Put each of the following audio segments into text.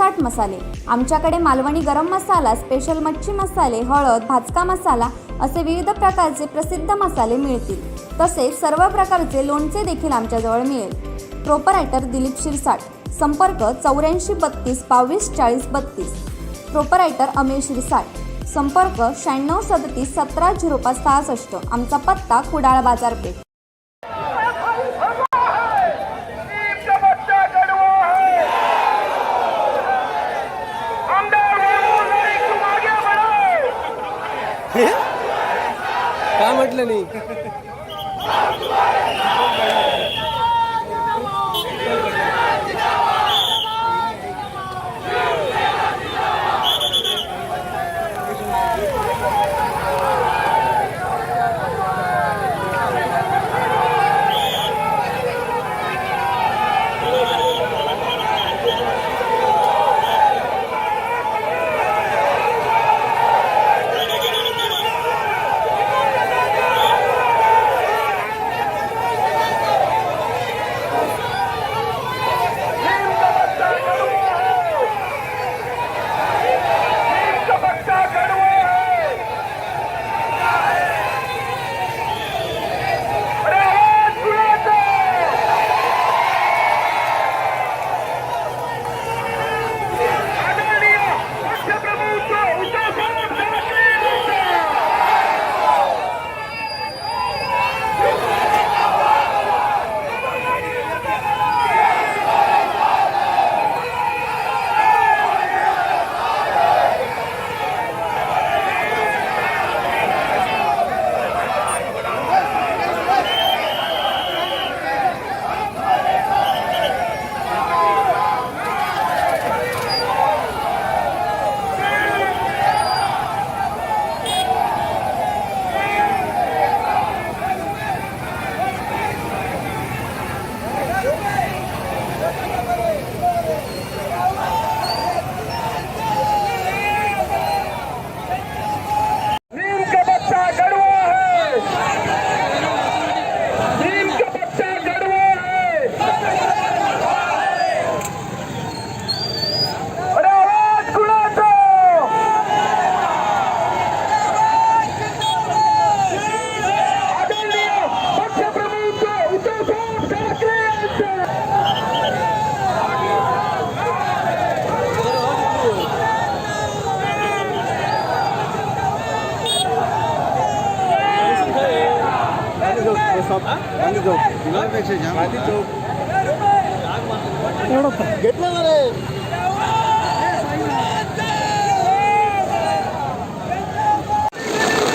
160 मसाले। आमच्याकडे मालवणी गरम मसाला, स्पेशल मच्छी मसाले, हळद, भाजका मसाला असे विविध प्रकारचे प्रसिद्ध मसाले मिळतील। तसेच सर्व प्रकारचे लोणचे देखील आमच्याजवळ मिळेल। प्रोपरायटर दिलीप शिरसाट, संपर्क 84 32 22 40 32। प्रोपरायटर अमीर शिरसाट, संपर्क 96 37 17 05 66। आमचा पत्ता कुडाळ बाजारपेठ। काय म्हटलं नाही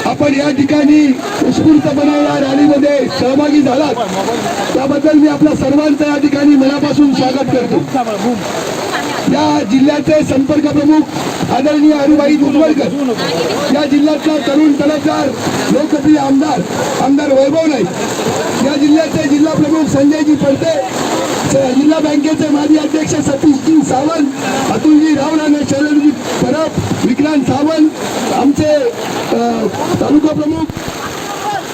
आपण या ठिकाणी उत्स्फूर्तपणे या रॅलीमध्ये सहभागी झालात त्याबद्दल मी आपल्या सर्वांचं या ठिकाणी मनापासून स्वागत करतो। या जिल्ह्याचे संपर्क प्रमुख आदरणीय हरिभाई दुधवडकर, या जिल्ह्यातला तरुण तडफदार लोकप्रिय आमदार वैभव नाईक, या जिल्ह्याचे जिल्हा प्रमुख संजयजी पडते, जिल्हा बँकेचे माजी अध्यक्ष सतीशजी सावंत, अतुलजी रावराणे, शरदजी परब, विक्रांत सावंत, आमचे तालुका प्रमुख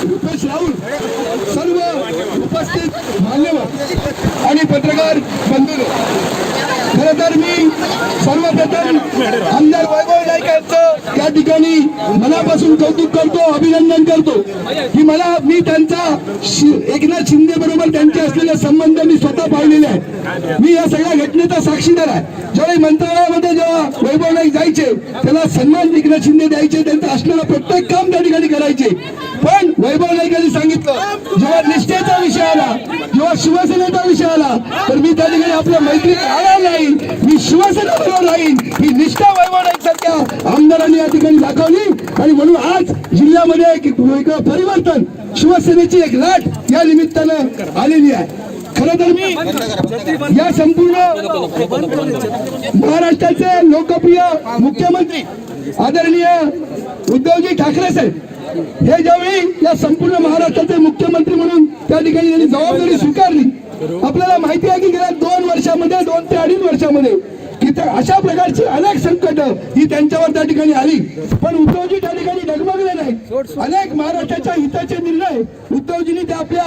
रुपेश राहुल, सर्व उपस्थित मान्यवर आणि पत्रकार बंधू, खरं तर मी सर्वप्रथम आमदार वैभव नाईक यांचं या ठिकाणी मनापासून कौतुक करतो, अभिनंदन करतो की मी त्यांचा एकनाथ शिंदे बरोबर त्यांचे असलेले संबंध मी स्वतः पाहिलेले आहेत। मी या सगळ्या घटनेचा साक्षीदार आहे। ज्यावेळी मंत्रालयामध्ये जेव्हा वैभव नाईक जायचे त्याला सन्मान एकनाथ शिंदे द्यायचे, त्यांचं असलेलं प्रत्येक काम त्या ठिकाणी करायचे। पण वैभव नाईकांनी सांगितलं जेव्हा निष्ठेचा विषय आला, जेव्हा शिवसेनेचा विषय आला तर मी त्या ठिकाणी आपल्या मैत्रीत राहणार नाही, मी शिवसेना बरोबर राहीन। ही निष्ठा वैभव नाईक सारख्या आमदारांनी या ठिकाणी दाखवली आणि म्हणून आज जिल्ह्यामध्ये एक परिवर्तन, शिवसेनेची एक लाट या निमित्तानं आलेली आहे। खरं तर मी या संपूर्ण महाराष्ट्राचे लोकप्रिय मुख्यमंत्री आदरणीय उद्धवजी ठाकरे साहेब हे ज्यावेळी या संपूर्ण महाराष्ट्राचे मुख्यमंत्री म्हणून त्या ठिकाणी त्यांनी जबाबदारी स्वीकारली, आपल्याला माहिती आहे की गेल्या 2 वर्षामध्ये 2 ते 2.5 वर्षामध्ये अशा प्रकारची अनेक संकट ही त्यांच्यावर त्या ठिकाणी आली, पण उद्धवजी त्या ठिकाणी डगमगले नाही। अनेक महाराष्ट्राच्या हिताचे निर्णय उद्धवजींनी त्या आपल्या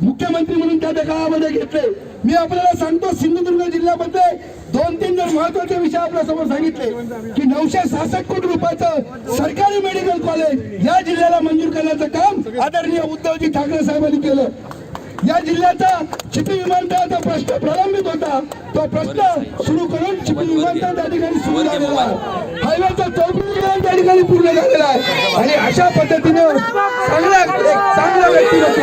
मुख्यमंत्री म्हणून त्या काळामध्ये घेतले। मी आपल्याला सांगतो, सिंधुदुर्ग जिल्ह्यामध्ये 2-3 जर महत्वाचे विषय आपल्या समोर सांगितले की 966 कोटी रुपयाचं सरकारी मेडिकल कॉलेज या जिल्ह्याला मंजूर करण्याचं काम आदरणीय उद्धवजी ठाकरे साहेबांनी केलं. या जिल्ह्याचा चिपी विमानतळाचा प्रश्न प्रलंबित होता, तो प्रश्न सुरू करून चिपी विमानतळ त्या ठिकाणी सुरू झालेला आहे. हायवेचा 34 त्या ठिकाणी पूर्ण झालेला आहे. आणि अशा पद्धतीनं चांगलं व्यक्तिमत्व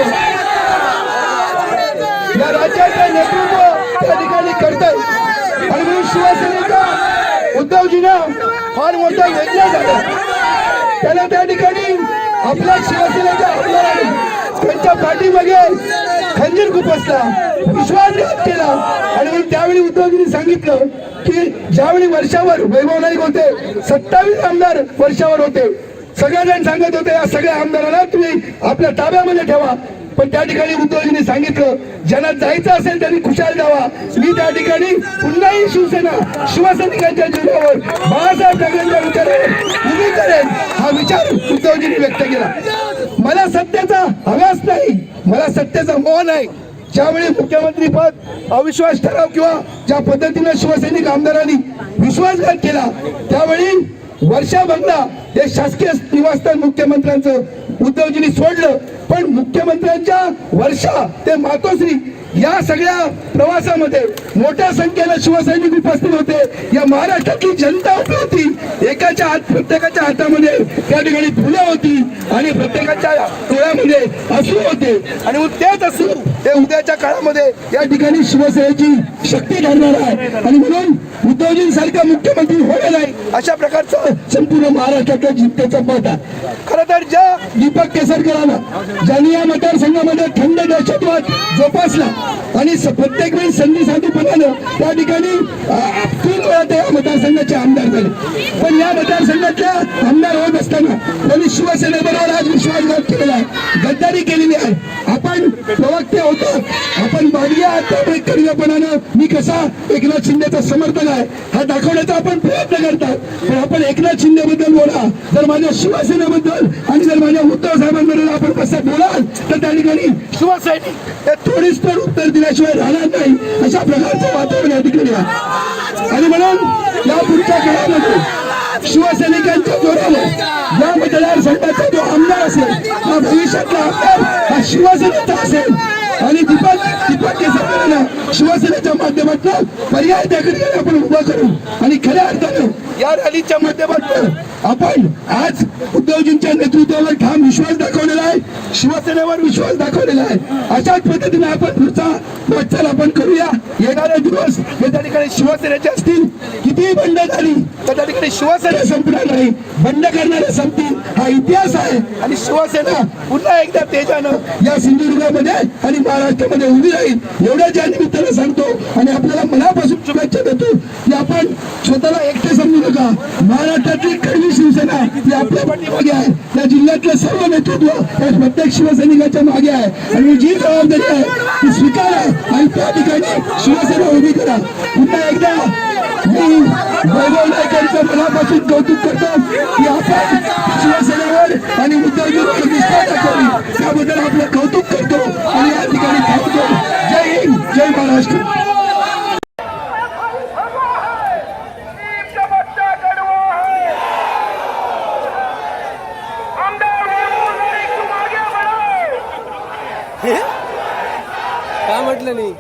या राज्याचं नेतृत्व त्या ठिकाणी करताय. आणि म्हणून शिवसेनेचा उद्धवजीनं फार मोठा वेगळा झाला. त्याला त्या ठिकाणी आपल्या शिवसेनेच्या आमदारांनी त्यांच्या पाठीमागे खंजीर खुपसला, विश्वासघात केला. आणि म्हणून त्यावेळी उद्धवजींनी सांगितलं की ज्यावेळी वर्षावर वैभव नाईक होते, 27 आमदार वर्षावर होते, सगळेजण सांगत होते या सगळ्या आमदारांना तुम्ही आपल्या ताब्यामध्ये ठेवा. पण त्या ठिकाणी उद्धवजींनी सांगितलं ज्यांना जायचं असेल त्यांनी खुशाल जावा. मी त्या ठिकाणी पुन्हाही शिवसेना शिवसैनिकांच्या जीवावर बाळासाहेब ठाकरेंच्या विचारावर उभी करेन हा विचार उद्धवजींनी व्यक्त केला. मला सत्तेचा हव्यास नाही, मला सत्तेचा मोह नाही. ज्यावेळी मुख्यमंत्री पद अविश्वास ठराव किंवा ज्या पद्धतीने शिवसैनिक आमदारांनी विश्वासघात केला त्यावेळी वर्षा बंगला हे शासकीय निवासस्थान मुख्यमंत्र्यांचं उद्धवजींनी सोडलं. पण मुख्यमंत्र्यांच्या वर्षा ते मातोश्री या सगळ्या प्रवासामध्ये मोठ्या संख्येने शिवसैनिक उपस्थित होते. या महाराष्ट्रातली जनता उभी होती. प्रत्येकाच्या हातामध्ये त्या ठिकाणी फुलं होती आणि प्रत्येकाच्या डोळ्यामध्ये अश्रू होते. आणि तेच अश्रू हे उद्याच्या काळामध्ये या ठिकाणी शिवसेनेची शक्ती ठरणार आहे. आणि म्हणून उद्धवजींसारखा मुख्यमंत्री होणे नाही अशा प्रकारचं संपूर्ण महाराष्ट्रातल्या जनतेचं मत आहे. खरं तर ज्या दीपक केसरकरांना ज्यांनी या मतदारसंघामध्ये थंड दहशतवाद जोपासला आणि प्रत्येक वेळी संधी साधूपणानं त्या ठिकाणी 3 वेळा त्या मतदारसंघाचे आमदार झाले. पण या मतदारसंघातल्या आमदार होत असताना त्यांनी शिवसेनेबरोबर आज विश्वासघात केलेला आहे, गद्दारी केलेली आहे. आपण प्रवक्ते होतो, आपण मागे त्यामुळे कडव्यापणानं मी कसा एकनाथ शिंदेचा समर्थक आहे हा दाखवण्याचा आपण प्रयत्न करतात. पण आपण एकनाथ शिंदेबद्दल बोला, जर माझ्या शिवसेनेबद्दल आणि जर माझ्या उद्धव साहेबांबद्दल आपण कसं बोलाल तर त्या ठिकाणी शिवसैनिक हे थोडीच तर उत्तर दिल्याशिवाय राहणार नाही अशा प्रकारचं वातावरण या ठिकाणी आहे. आणि म्हणून या पुढच्या काळामध्ये शिवसैनिकांच्या जोरावर या मतदारसंघाचा जो आमदार असेल हा भविष्यातला आमदार हा शिवसेनेचा असेल. आणि दीपक केसरकरांना शिवसेनेच्या माध्यमातून पर्याय त्या ठिकाणी आपण उभा करू. आणि खऱ्या अर्थानं या रॅलीच्या माध्यमातून आपण आज उद्धवजींच्या नेतृत्वावर ठाम विश्वास दाखवलेला आहे, शिवसेनेवर विश्वास दाखवलेला आहे. अशाच पद्धतीने आपण पुढचा वाटचाल आपण करूया. येणारे दिवस हे त्या ठिकाणी शिवसेनेचे असतील. कितीही बंड झाली तर त्या ठिकाणी शिवसेना संपणार नाही, बंड करणारे संपतील हा इतिहास आहे. आणि शिवसेना पुन्हा एकदा तेजानं या सिंधुदुर्गामध्ये आणि महाराष्ट्रामध्ये उभी राहील एवढ्या या निमित्तानं सांगतो. आणि आपल्याला मनापासून शुभेच्छा देतो की आपण स्वतःला एकटे समजू नका. महाराष्ट्रातली कर्मी शिवसेना ही आपल्या पाठीमागे आहे. या जिल्ह्यातलं सर्व नेतृत्व हे प्रत्येक शिवसैनिकाच्या मागे आहे. आणि जी जबाबदारी आहे ती स्वीकारा आणि त्या ठिकाणी शिवसेना उभी करा. पुन्हा एकदा मी वैभव नाईकांचं मनापासून कौतुक करतो की आपण शिवसेनेवर आणि उद्धवजींवर विश्वास दाखवली त्याबद्दल आपलं कौतुक करतो आणि या ठिकाणी थांबतो. जय हिंद, जय महाराष्ट्र. का म्हटलं नाही.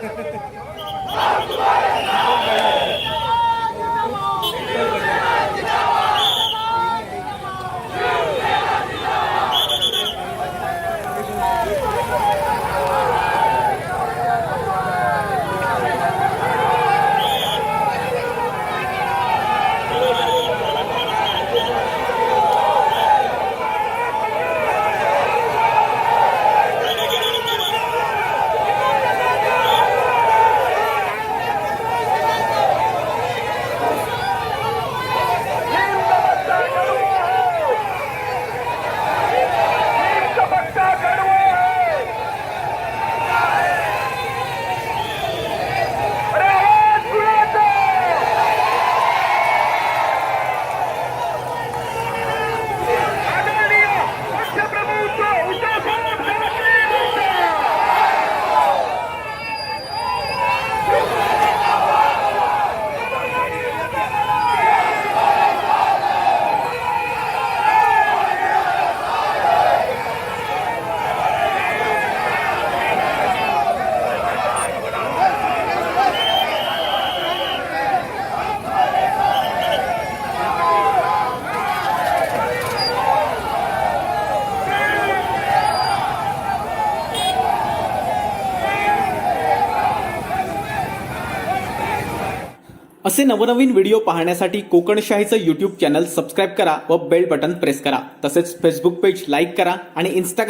असे नवनवीन व्हिडिओ पाहण्यासाठी कोकणशाहीचं यूट्यूब चॅनल सबस्क्राईब करा व बेल बटन प्रेस करा. तसेच फेसबुक पेज लाईक करा आणि इंस्टाग्राम